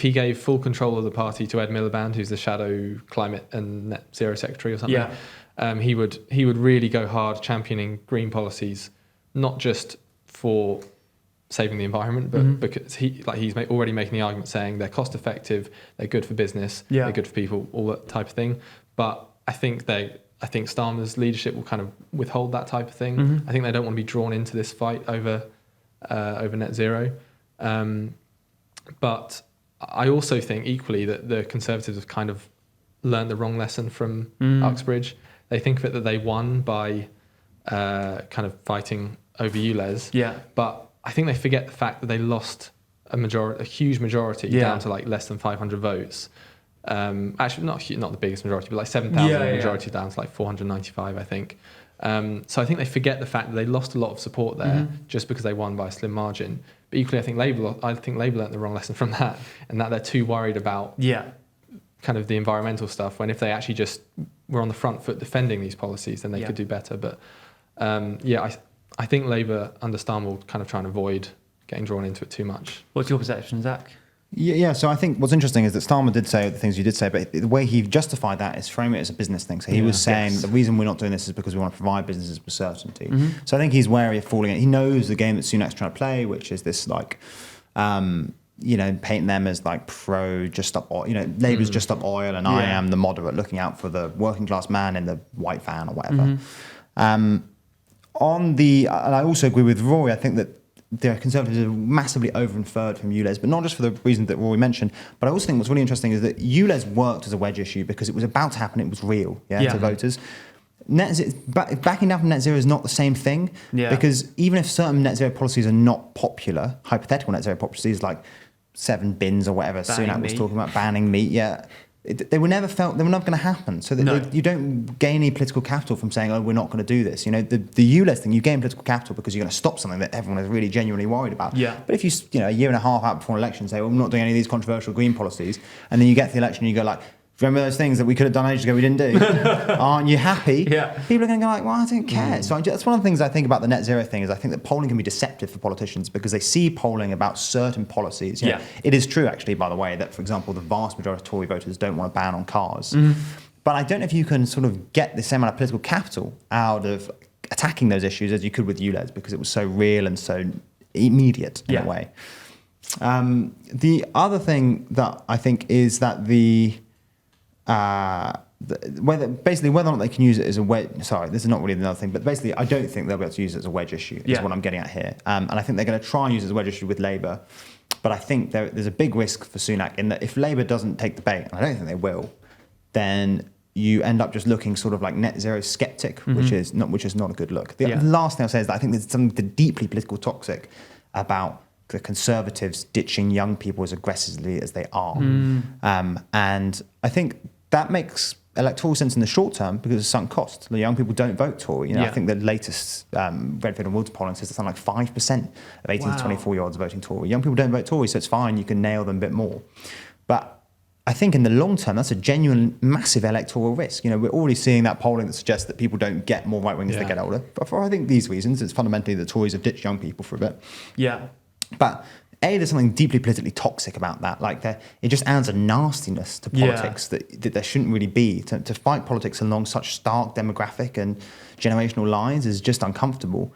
he gave full control of the party to Ed Miliband, who's the shadow climate and net zero secretary or something, he would really go hard championing green policies, not just for saving the environment, but because he's already making the argument saying they're cost effective, they're good for business, they're good for people, all that type of thing. But I think Starmer's leadership will kind of withhold that type of thing. I think they don't want to be drawn into this fight over net zero. But I also think equally that the Conservatives have kind of learned the wrong lesson from Uxbridge. They think of it that they won by kind of fighting over ULEZ. Yeah. But I think they forget the fact that they lost a huge majority down to like less than 500 votes. Actually, not the biggest majority, but like 7,000 majority down to like 495, I think. So I think they forget the fact that they lost a lot of support there just because they won by a slim margin. But equally, I think Labour learnt the wrong lesson from that, and that they're too worried about kind of the environmental stuff. When if they actually just were on the front foot defending these policies, then they could do better. But I think Labour under Starmer will kind of try and avoid getting drawn into it too much. What's your perception, Zach? Yeah, so I think what's interesting is that Starmer did say the things you did say, but the way he justified that is frame it as a business thing. So he was saying the reason we're not doing this is because we want to provide businesses with certainty. So I think he's wary of falling in. He knows the game that Sunak's trying to play, which is this like, painting them as like pro just up oil, Labour's just up oil and I am the moderate looking out for the working class man in the white van or whatever. And I also agree with Rory, I think that the Conservatives are massively over-inferred from ULEZ, but not just for the reasons that Rory mentioned. But I also think what's really interesting is that ULEZ worked as a wedge issue because it was about to happen, it was real to voters. Backing down from net zero is not the same thing because even if certain net zero policies are not popular, hypothetical net zero policies like 7 bins or whatever Sunak was talking about, banning meat, they were never going to happen. So you don't gain any political capital from saying, oh, we're not going to do this. The ULEZ thing, you gain political capital because you're going to stop something that everyone is really genuinely worried about. Yeah. But if you, a year and a half out before an election say, well, we're not doing any of these controversial green policies, and then you get to the election and you go like, remember those things that we could have done ages ago we didn't do? Aren't you happy? People are going to go like, well, I don't care. So that's one of the things I think about the net zero thing is I think that polling can be deceptive for politicians because they see polling about certain policies. It is true, actually, by the way, that, for example, the vast majority of Tory voters don't want a ban on cars. But I don't know if you can sort of get the same amount of political capital out of attacking those issues as you could with ULEZ because it was so real and so immediate in a way. The other thing that I think is that whether or not they can use it as a wedge. Sorry, this is not really another thing, but basically, I don't think they'll be able to use it as a wedge issue. Is what I'm getting at here, and I think they're going to try and use it as a wedge issue with Labour. But I think there's a big risk for Sunak in that if Labour doesn't take the bait, and I don't think they will, then you end up just looking sort of like net zero skeptic, which is not a good look. The last thing I'll say is that I think there's something deeply political toxic about the Conservatives ditching young people as aggressively as they are, and I think that makes electoral sense in the short term because of sunk cost. The young people don't vote Tory. I think the latest Redfield and Woods polling says that something like 5% of 18 to 24-year-olds are voting Tory. Young people don't vote Tory, so it's fine. You can nail them a bit more. But I think in the long term, that's a genuine, massive electoral risk. We're already seeing that polling that suggests that people don't get more right-wing as they get older. But for, I think, these reasons, it's fundamentally the Tories have ditched young people for a bit. But there's something deeply politically toxic about that. Like, it just adds a nastiness to politics that there shouldn't really be. To fight politics along such stark demographic and generational lines is just uncomfortable.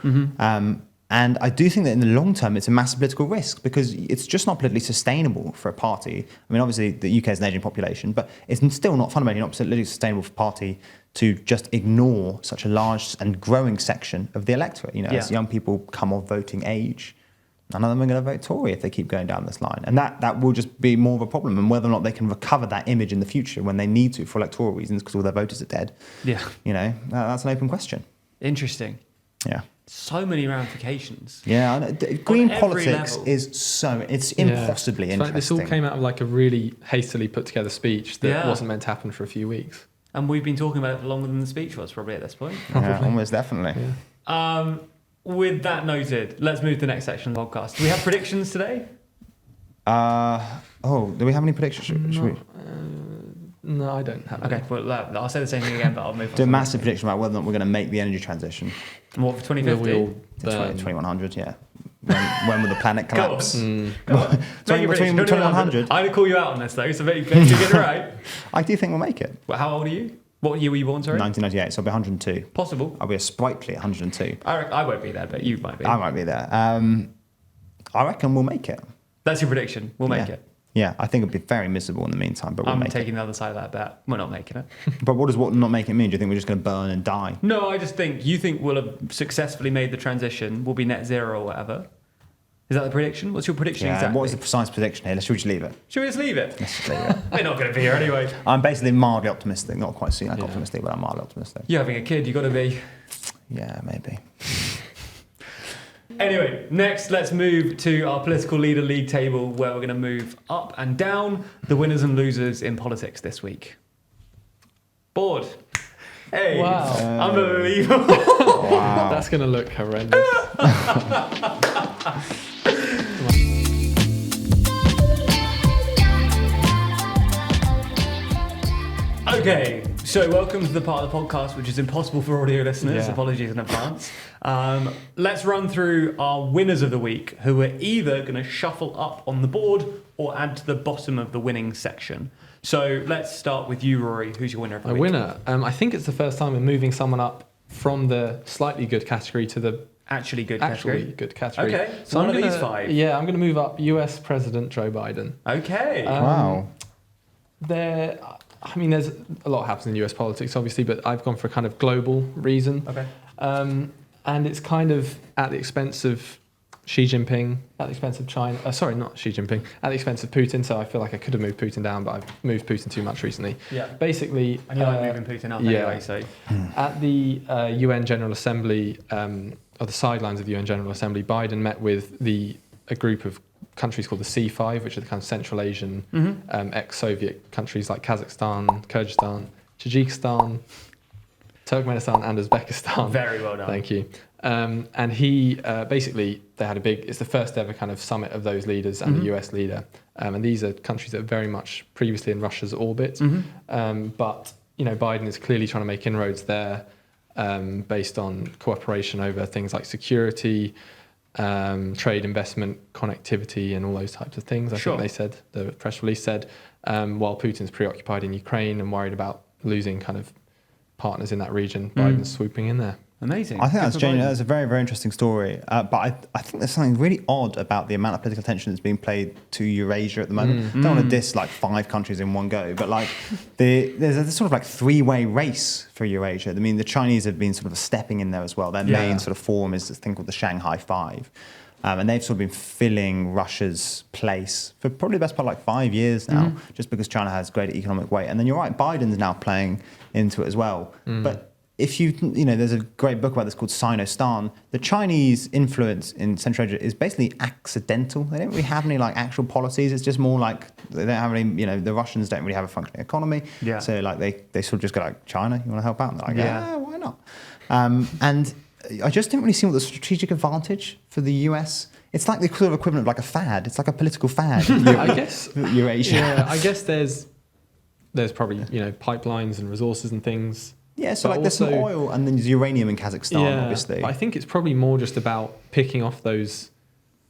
And I do think that in the long term, it's a massive political risk because it's just not politically sustainable for a party. I mean, obviously, the UK is an aging population, but it's still not fundamentally not politically sustainable for a party to just ignore such a large and growing section of the electorate. As young people come of voting age, none of them are going to vote Tory if they keep going down this line. And that will just be more of a problem. And whether or not they can recover that image in the future when they need to for electoral reasons because all their voters are dead, that's an open question. Interesting. Yeah. So many ramifications. Yeah, green politics level. it's impossibly interesting. Like this all came out of like a really hastily put together speech that wasn't meant to happen for a few weeks. And we've been talking about it for longer than the speech was probably at this point. Yeah, almost definitely. Yeah. With that noted, let's move to the next section of the podcast. Do we have predictions today? Do we have any predictions? Should we? No, I don't have any. Okay, well, I'll say the same thing again, but I'll move on. Do a massive prediction about whether or not we're going to make the energy transition. What, for 2050? 2100, yeah. When will the planet collapse? Go on. Between 2100. I'm going to call you out on this, though, so maybe you get it right. I do think we'll make it. Well, how old are you? What year were you born, sorry? 1998, so I'll be 102. Possible. I'll be a sprightly 102. I won't be there, but you might be. I might be there. I reckon we'll make it. That's your prediction. We'll make it. Yeah, I think it'll be very miserable in the meantime, but we'll make it. I'm taking the other side of that bet. We're not making it. But what does not make it mean? Do you think we're just going to burn and die? No, I just think you think we'll have successfully made the transition. We'll be net zero or whatever. Is that the prediction? What's your prediction exactly? What is the precise prediction here? Should we just leave it? Should we just leave it? Let's just leave it. We're not going to be here anyway. I'm basically mildly optimistic. Not quite optimistic, but I'm mildly optimistic. You're having a kid. You've got to be. Yeah, maybe. Anyway, next let's move to our political leader league table where we're going to move up and down the winners and losers in politics this week. Board. Hey, wow. Unbelievable. Wow. That's going to look horrendous. Okay, so welcome to the part of the podcast which is impossible for audio listeners. Yeah. Apologies in advance. Let's run through our winners of the week who are either going to shuffle up on the board or add to the bottom of the winning section. So let's start with you, Rory. Who's your winner of the week? My winner? I think it's the first time we're moving someone up from the slightly good category to the actually good category. Okay, so one of these five. Yeah, I'm going to move up US President Joe Biden. Okay. Wow. There's a lot happens in US politics, obviously, but I've gone for a kind of global reason. Okay. And it's kind of at the expense of Xi Jinping, at the expense of China. Sorry, not Xi Jinping, at the expense of Putin. So I feel like I could have moved Putin down, but I've moved Putin too much recently. Yeah. Basically. And you like moving Putin up anyway, so. At the UN General Assembly, or the sidelines of the UN General Assembly, Biden met with a group of countries called the C5, which are the kind of Central Asian ex-Soviet countries like Kazakhstan, Kyrgyzstan, Tajikistan, Turkmenistan and Uzbekistan. Very well done. Thank you. And he basically, they had it's the first ever kind of summit of those leaders and the US leader. And these are countries that are very much previously in Russia's orbit. But, Biden is clearly trying to make inroads there based on cooperation over things like security, trade, investment, connectivity, and all those types of things. I think they said, the press release said, while Putin's preoccupied in Ukraine and worried about losing kind of partners in that region, Biden's swooping in there. Amazing. I think that's genuine. That's a very, very interesting story. But I think there's something really odd about the amount of political attention that's being played to Eurasia at the moment. I don't want to diss like 5 countries in one go, but like there's a sort of like 3-way race for Eurasia. I mean, the Chinese have been sort of stepping in there as well. Their main sort of forum is this thing called the Shanghai Five. And they've sort of been filling Russia's place for probably the best part of like 5 years now, just because China has greater economic weight. And then you're right, Biden's now playing into it as well. But if there's a great book about this called Sinostan. The Chinese influence in Central Asia is basically accidental. They don't really have any like actual policies. It's just more like they don't have any, the Russians don't really have a functioning economy. Yeah. So like they sort of just go like, China, you want to help out? And they're like, yeah, why not? And I just didn't really see what the strategic advantage for the US. It's like the sort of equivalent of like a fad. It's like a political fad. I guess Eurasia. Yeah, I guess there's probably pipelines and resources and things. Yeah, so like there's some oil and then there's uranium in Kazakhstan, obviously. But I think it's probably more just about picking off those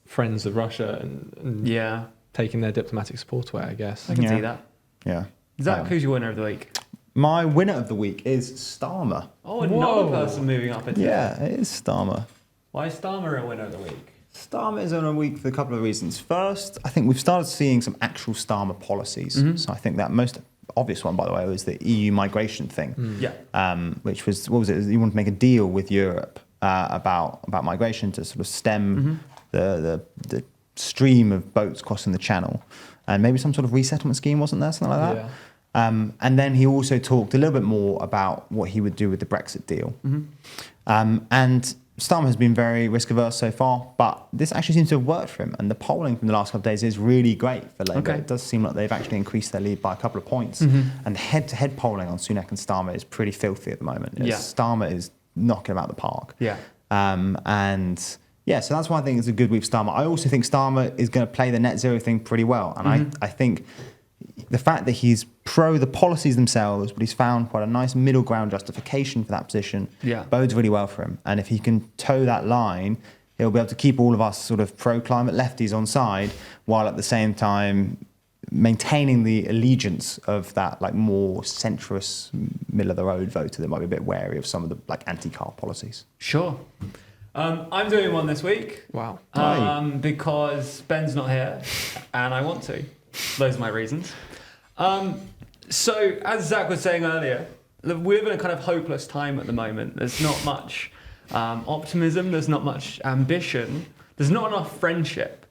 friends of Russia and Yeah, taking their diplomatic support away, I guess. I can Yeah. see that. Yeah. Zach, who's your winner of the week? My winner of the week is Starmer. Oh, another Whoa. person moving up into Yeah, it is Starmer. Why is Starmer a winner of the week? Starmer is on a week for a couple of reasons. First, I think we've started seeing some actual Starmer policies. So I think that most obvious one, by the way, was the EU migration thing. Yeah. Which was, what was it? You wanted to make a deal with Europe about migration to sort of stem the stream of boats crossing the Channel, and maybe some sort of resettlement scheme, wasn't there, something like that? Yeah. And then he also talked a little bit more about what he would do with the Brexit deal. And Starmer has been very risk averse so far, but this actually seems to have worked for him. And the polling from the last couple of days is really great for Labour. Okay. It does seem like they've actually increased their lead by a couple of points. And the head-to-head polling on Sunak and Starmer is pretty filthy at the moment. Yeah. Starmer is knocking him out of the park. Yeah. And yeah, so that's why I think it's a good week for Starmer. I also think Starmer is going to play the net zero thing pretty well. And I think the fact that he's pro the policies themselves, but he's found quite a nice middle ground justification for that position, bodes really well for him. And if he can toe that line, he'll be able to keep all of us sort of pro-climate lefties on side, while at the same time maintaining the allegiance of that like more centrist, middle-of-the-road voter that might be a bit wary of some of the like anti-car policies. Sure. I'm doing one this week. Wow. Because Ben's not here, and I want to. Those are my reasons. So, as Zach was saying earlier, we live in a kind of hopeless time at the moment. There's not much optimism. There's not much ambition. There's not enough friendship.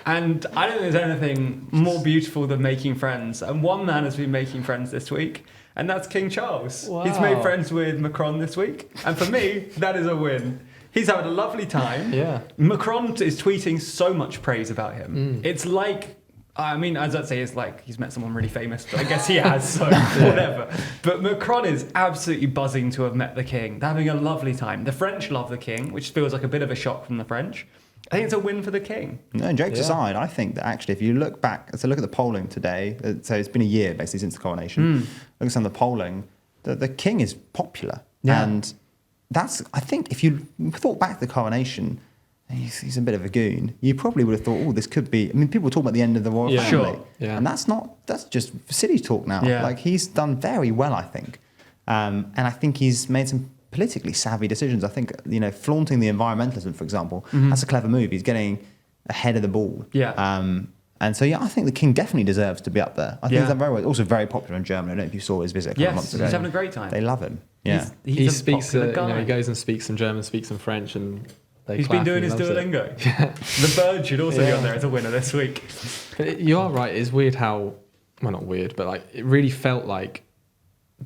And I don't think there's anything more beautiful than making friends. And one man has been making friends this week, and that's King Charles. Wow. He's made friends with Macron this week. And for me, that is a win. He's having a lovely time. Yeah. Macron is tweeting so much praise about him. It's like, I mean, as I'd say, it's like he's met someone really famous, but I guess he has, so whatever. But Macron is absolutely buzzing to have met the king. They're having a lovely time. The French love the king, which feels like a bit of a shock from the French. I think it's a win for the king. No, jokes aside, I think that actually, if you look back, so look at the polling today, so it's been a year basically since the coronation. Look at some of the polling, the king is popular. Yeah. And that's, I think, if you thought back to the coronation, he's a bit of a goon. You probably would have thought, oh, this could be. I mean, people talk about the end of the royal family, Sure. Yeah. and that's just city talk now. Yeah. Like he's done very well, I think, and I think he's made some politically savvy decisions. I think flaunting the environmentalism, for example, that's a clever move. He's getting ahead of the ball. Yeah. And so, I think the king definitely deserves to be up there. I think he's done very well. Also very popular in Germany. I don't know if you saw his visit a couple of months ago. He's having a great time. They love him. Yeah. He's He a speaks, popular guy. he goes and speaks some German, speaks some French, and He's been doing his Duolingo. The bird should also be on there as a winner this week. But you are right. It's weird how, well, not weird, but like it really felt like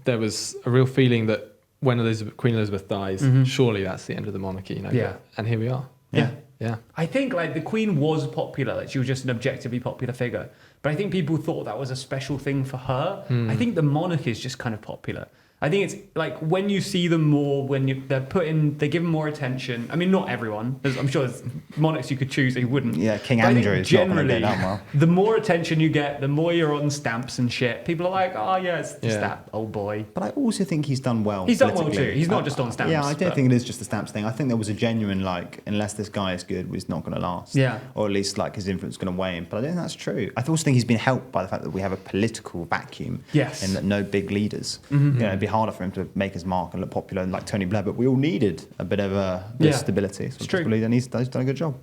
there was a real feeling that when Queen Elizabeth dies, surely that's the end of the monarchy. Yeah. And here we are. Yeah. Yeah. I think like the Queen was popular, like she was just an objectively popular figure. But I think people thought that was a special thing for her. I think the monarch is just kind of popular. I think it's like when you see them more, when they give them more attention. I mean, not everyone. I'm sure there's monarchs you could choose who wouldn't. Yeah, King But I think Andrew is not going to generally, go down well. the more attention you get, the more you're on stamps and shit. People are like, oh yeah, it's just that old boy. But I also think he's done well. He's done well politically. too. He's not just on stamps. Yeah, I don't but- think it is just the stamps thing. I think there was a genuine unless this guy is good, he's not going to last. Yeah. Or at least his influence is going to wane. But I don't think that's true. I also think he's been helped by the fact that we have a political vacuum. Yes. And that no big leaders. It'd be harder for him to make his mark and look popular like Tony Blair. But we all needed a bit of stability. So It's true. and he's done a good job.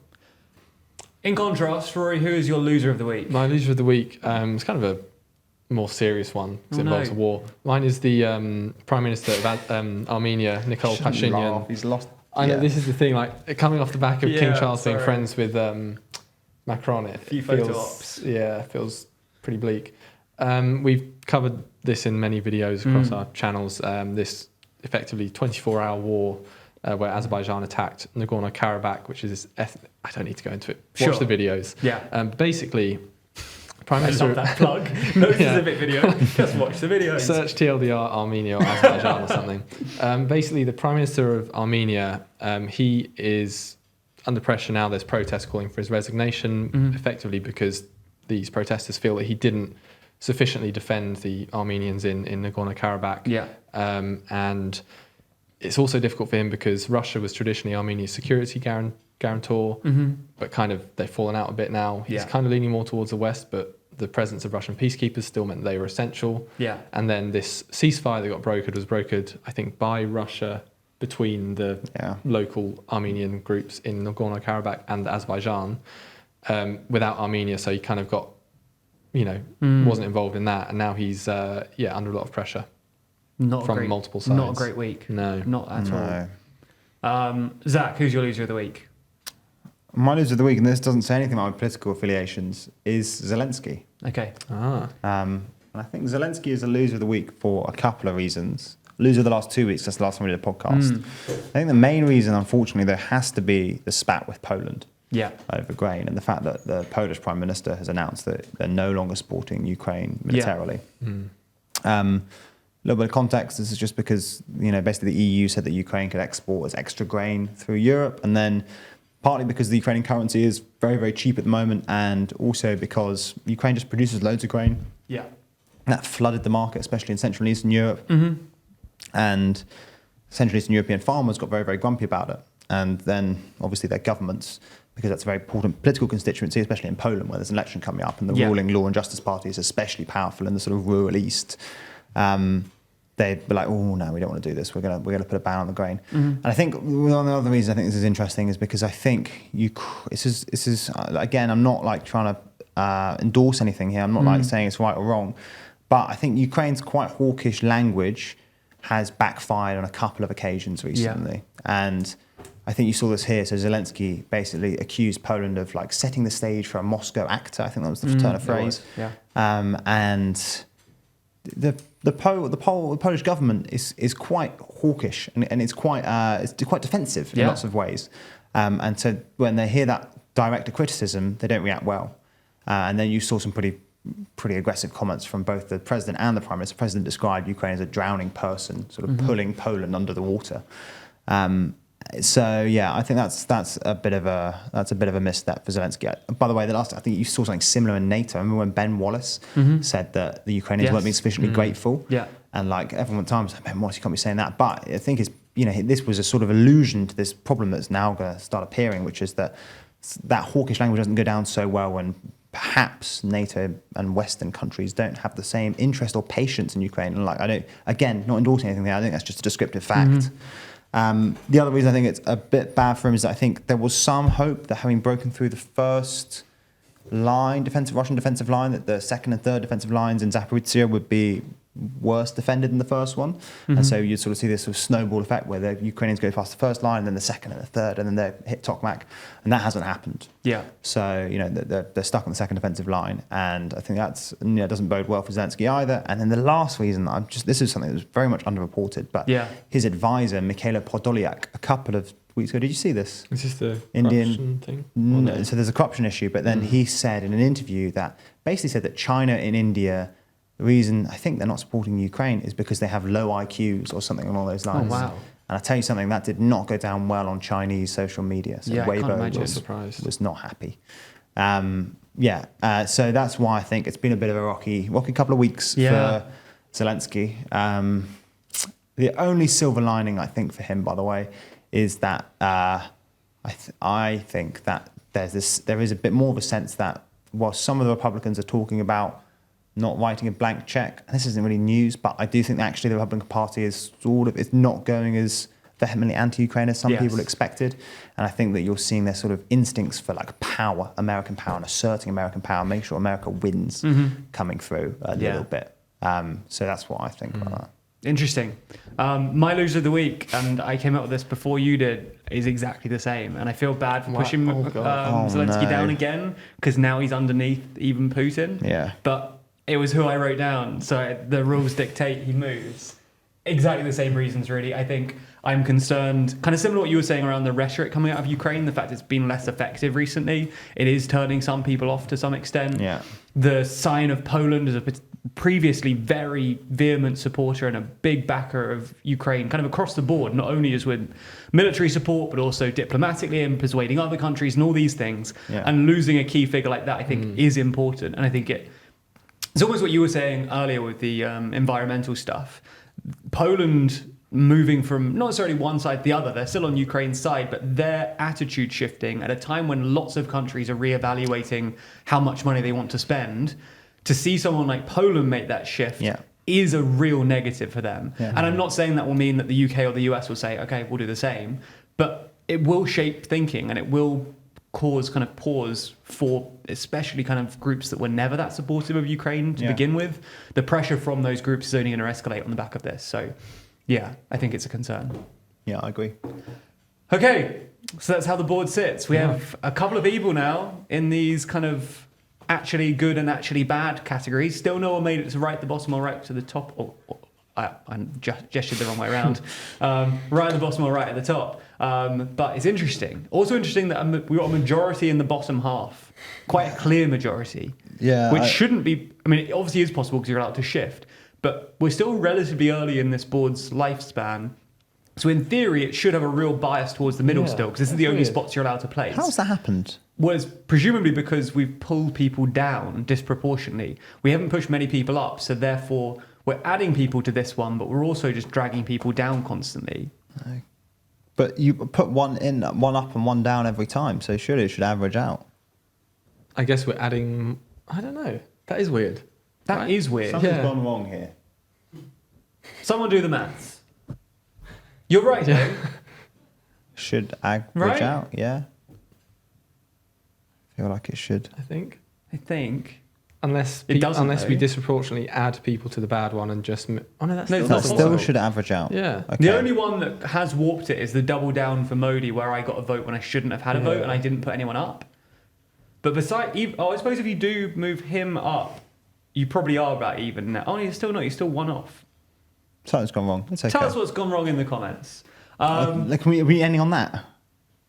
In contrast, Rory, who is your loser of the week? My loser of the week is kind of a more serious one because it involves a war. Mine is the Prime Minister of Armenia, Nikol Shouldn't Pashinyan. laugh. He's lost. I know this is the thing, like coming off the back of King Yeah, Charles being sorry. friends with Macron, it Few photo feels ops. feels pretty bleak. We've covered this in many videos across our channels. This effectively 24-hour war where Azerbaijan attacked Nagorno-Karabakh, which is I don't need to go into it. Watch Sure. the videos. Yeah. Basically, Prime I Minister. love that plug. No specific video. Just watch the video. Search TLDR Armenia or Azerbaijan or something. Basically, the Prime Minister of Armenia, he is under pressure now. There's protests calling for his resignation, effectively because these protesters feel that he didn't sufficiently defend the Armenians in Nagorno-Karabakh. Yeah. And it's also difficult for him because Russia was traditionally Armenia's security guarantor, but kind of they've fallen out a bit now. He's kind of leaning more towards the West, but the presence of Russian peacekeepers still meant they were essential. Yeah. And then this ceasefire that got brokered was brokered, I think, by Russia between the local Armenian groups in Nagorno-Karabakh and Azerbaijan, without Armenia. So he kind of got, wasn't involved in that. And now he's, under a lot of pressure from multiple sides. Not a great week. No. Not at all. Zach, who's your loser of the week? My loser of the week, and this doesn't say anything about my political affiliations, is Zelensky. Okay. And I think Zelensky is a loser of the week for a couple of reasons. Loser of the last 2 weeks, that's the last time we did a podcast. I think the main reason, unfortunately, there has to be the spat with Poland over grain, and the fact that the Polish Prime Minister has announced that they're no longer supporting Ukraine militarily. A little bit of context, this is just because, basically the EU said that Ukraine could export as extra grain through Europe, and then partly because the Ukrainian currency is very, very cheap at the moment, and also because Ukraine just produces loads of grain. Yeah. That flooded the market, especially in Central and Eastern Europe. And Central and Eastern European farmers got very, very grumpy about it. And then, obviously, their governments, because that's a very important political constituency, especially in Poland, where there's an election coming up, and the ruling Law and Justice Party is especially powerful in the sort of rural East. They'd be like, oh no, we don't want to do this. We're gonna put a ban on the grain. And I think one of the other reasons I think this is interesting is because I think this is again, I'm not like trying to endorse anything here. I'm not like saying it's right or wrong, but I think Ukraine's quite hawkish language has backfired on a couple of occasions recently, and I think you saw this here. So Zelensky basically accused Poland of like setting the stage for a Moscow actor. I think that was the turn of phrase. And the Polish government is quite hawkish and it's quite defensive in lots of ways. And so when they hear that direct criticism, they don't react well. And then you saw some pretty aggressive comments from both the president and the prime minister. The president described Ukraine as a drowning person, sort of pulling Poland under the water. So yeah, I think that's a bit of a misstep for Zelensky. By the way, I think you saw something similar in NATO. I remember when Ben Wallace said that the Ukrainians weren't being sufficiently grateful. Yeah. And like everyone at the time was like, Ben Wallace, you can't be saying that. But I think this was a sort of allusion to this problem that's now going to start appearing, which is that hawkish language doesn't go down so well when perhaps NATO and Western countries don't have the same interest or patience in Ukraine. And like not endorsing anything there. I think that's just a descriptive fact. The other reason I think it's a bit bad for him is that I think there was some hope that having broken through the first Russian defensive line, that the second and third defensive lines in Zaporizhia would be worse defended than the first one. And so you'd sort of see this sort of snowball effect where the Ukrainians go past the first line and then the second and the third, and then they hit Tokmak, and that hasn't happened. Yeah. So, they're stuck on the second defensive line, and I think that's doesn't bode well for Zelensky either. And then the last reason, this is something that was very much underreported, but his advisor, Mikhailo Podolyak, a couple of weeks ago, did you see this? Is this the Indian corruption thing? No, so there's a corruption issue, but then he said in an interview that China and India, the reason I think they're not supporting Ukraine is because they have low IQs or something along those lines. Oh, wow. And I tell you something, that did not go down well on Chinese social media. So Weibo was not happy. So that's why I think it's been a bit of a rocky couple of weeks for Zelensky. The only silver lining, I think, for him, by the way, is that I think that there is a bit more of a sense that while some of the Republicans are talking about not writing a blank check, and this isn't really news, but I do think that actually the Republican Party is it's not going as vehemently anti-Ukraine as some people expected. And I think that you're seeing their sort of instincts for like power, American power, and asserting American power, making sure America wins coming through a little bit. So that's what I think about that. Interesting. My loser of the week, and I came up with this before you did, is exactly the same. And I feel bad for pushing Zelensky down again, because now he's underneath even Putin. Yeah. But it was who I wrote down. So the rules dictate he moves. Exactly the same reasons, really. I think I'm concerned, kind of similar to what you were saying around the rhetoric coming out of Ukraine, the fact it's been less effective recently. It is turning some people off to some extent. Yeah. The sign of Poland as a previously very vehement supporter and a big backer of Ukraine, kind of across the board, not only just with military support, but also diplomatically and persuading other countries and all these things. Yeah. And losing a key figure like that, I think, is important. And I think it's almost what you were saying earlier with the environmental stuff. Poland moving from not necessarily one side to the other. They're still on Ukraine's side, but their attitude shifting at a time when lots of countries are reevaluating how much money they want to spend. To see someone like Poland make that shift is a real negative for them. Yeah. And I'm not saying that will mean that the UK or the US will say, okay, we'll do the same, but it will shape thinking and it will cause kind of pause for especially kind of groups that were never that supportive of Ukraine to begin with. The pressure from those groups is only going to escalate on the back of this. So yeah, I think it's a concern. Yeah, I agree. Okay, so that's how the board sits. We have a couple of people now in these kind of actually good and actually bad categories. Still no one made it to right at the bottom or right to the top. I gestured the wrong way around. Right at the bottom or right at the top. But it's interesting. Also interesting that we got a majority in the bottom half. Quite a clear majority. Yeah. Which shouldn't be... I mean, it obviously is possible because you're allowed to shift. But we're still relatively early in this board's lifespan. So in theory, it should have a real bias towards the middle still, because this is the only spots you're allowed to place. How's that happened? Well, it's presumably because we've pulled people down disproportionately. We haven't pushed many people up, so therefore we're adding people to this one, but we're also just dragging people down constantly. But you put one up and one down every time, so surely it should average out. I guess we're adding... I don't know. That is weird. That is weird. Something's gone wrong here. Someone do the maths. You're right, though. Should average out, yeah. I feel like it should. I think. Unless we disproportionately add people to the bad one and just... Oh, no, That still should average out. Yeah. Okay. The only one that has warped it is the double down for Modi, where I got a vote when I shouldn't have had a vote and I didn't put anyone up. But besides... I suppose if you do move him up, you probably are about even now. Oh, you're still not. You're still one off. Something's gone wrong. It's okay. Tell us what's gone wrong in the comments. Can we ending on that?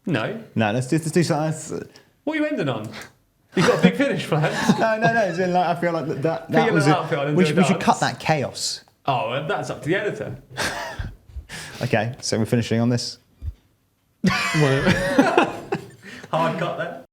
No. No, let's do something. What are you ending on? You've got a big finish planned. No. It's in like, I feel like that was we should cut that chaos. Oh, that's up to the editor. Okay, so we're finishing on this. Hard cut there.